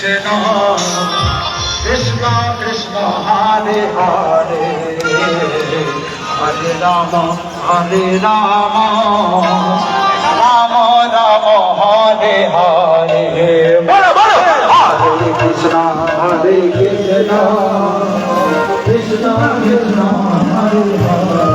কৃষ্ণ কৃষ্ণ কৃষ্ণ হরে হরে হরে রাম রাম রাম হরে হরে বলো বলো হরে Krishna Krishna Krishna Hare Hare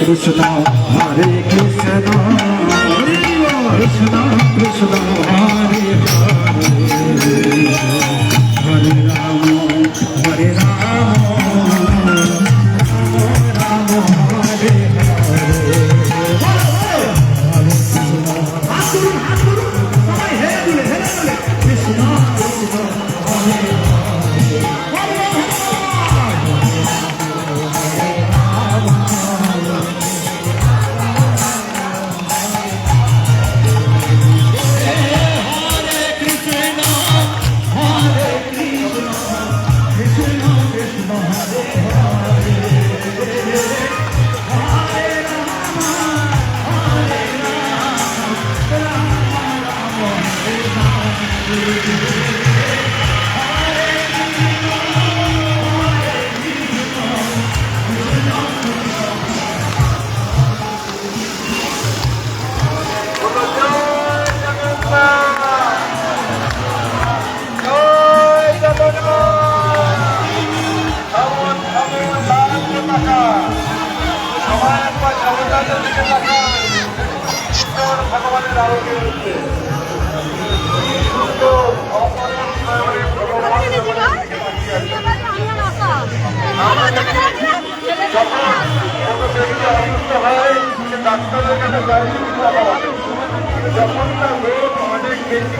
Krishna, Hare Krishna, Krishna Krishna, Hare Hare, Hare Rama, Hare Rama, Rama Hare Hare. ভগবানের আরোগ্য হচ্ছে ডাক্তারের কাছে যখন তার রোগ অনেক বেশি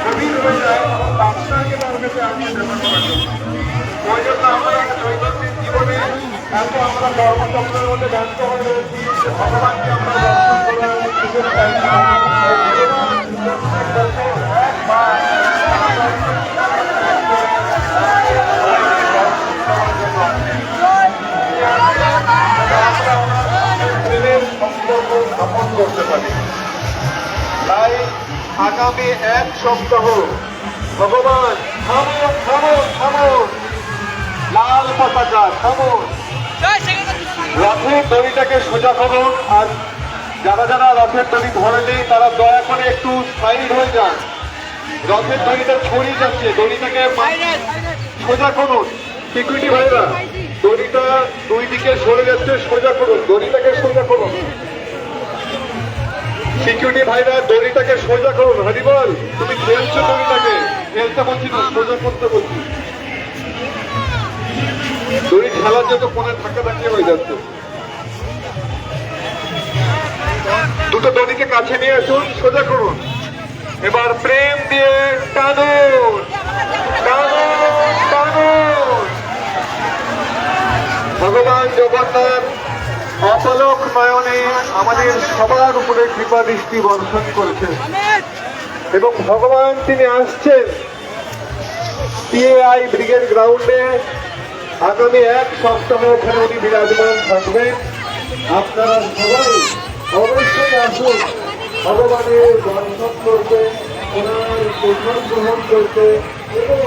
গভীর হয়ে যায় ডাক্তারকে তার কাছে আমরা ব্যবহার করি। ওই জন্য আমরা দৈনন্দিন জীবনে এত আমরা কর্মচক্রের মধ্যে ব্যস্ত হয়ে রয়েছি যে ভগবানকে আমরা দর্শন সম্পর্ক স্থাপন করতে পারি। তাই আগামী এক সপ্তাহ ভগবান থামুন থামুন থামুন, লাল পতাকা থামুন, রথের দড়িটাকে সোজা করুন। আর যারা যারা রথের দড়ি ধরেনি তারা দয়া করে একটু সাইড হয়ে যান। রথের দড়িটা ছড়িয়ে যাচ্ছে, দড়িটাকে সোজা করুন। সিকিউরিটি ভাইরা দড়িটা দুই দিকে সরে যাচ্ছে, সোজা করুন, দড়িটাকে সোজা করুন। সিকিউরিটি ভাইরা দড়িটাকে সোজা করুন। হরিবল, তুমি খেলছো দড়িটাকে, খেলতে বলছি না, সোজা করতে বলছি। দড়ি খেলার জন্য ফোনে ধাক্কা ধাক্কি হয়ে যাচ্ছে। দুটো দড়িকে কাছে নিয়ে আসুন, সোজা করুন। এবার প্রেম দিয়ে টানুন টানুন টানুন। ভগবান জগন্নাথ অপলক নয়নে আমাদের সবার উপরে কৃপা দৃষ্টি বর্ষণ করেছেন এবং ভগবান তিনি আসছেন টিএআই ব্রিগেড গ্রাউন্ডে। আগামী এক সপ্তাহ ওখানে উনি বিরাজমান থাকবেন। আপনারা সবাই অবশ্যই আসুন ভগবানের দর্শন করতে, ওনার প্রসাদ গ্রহণ করতে এবং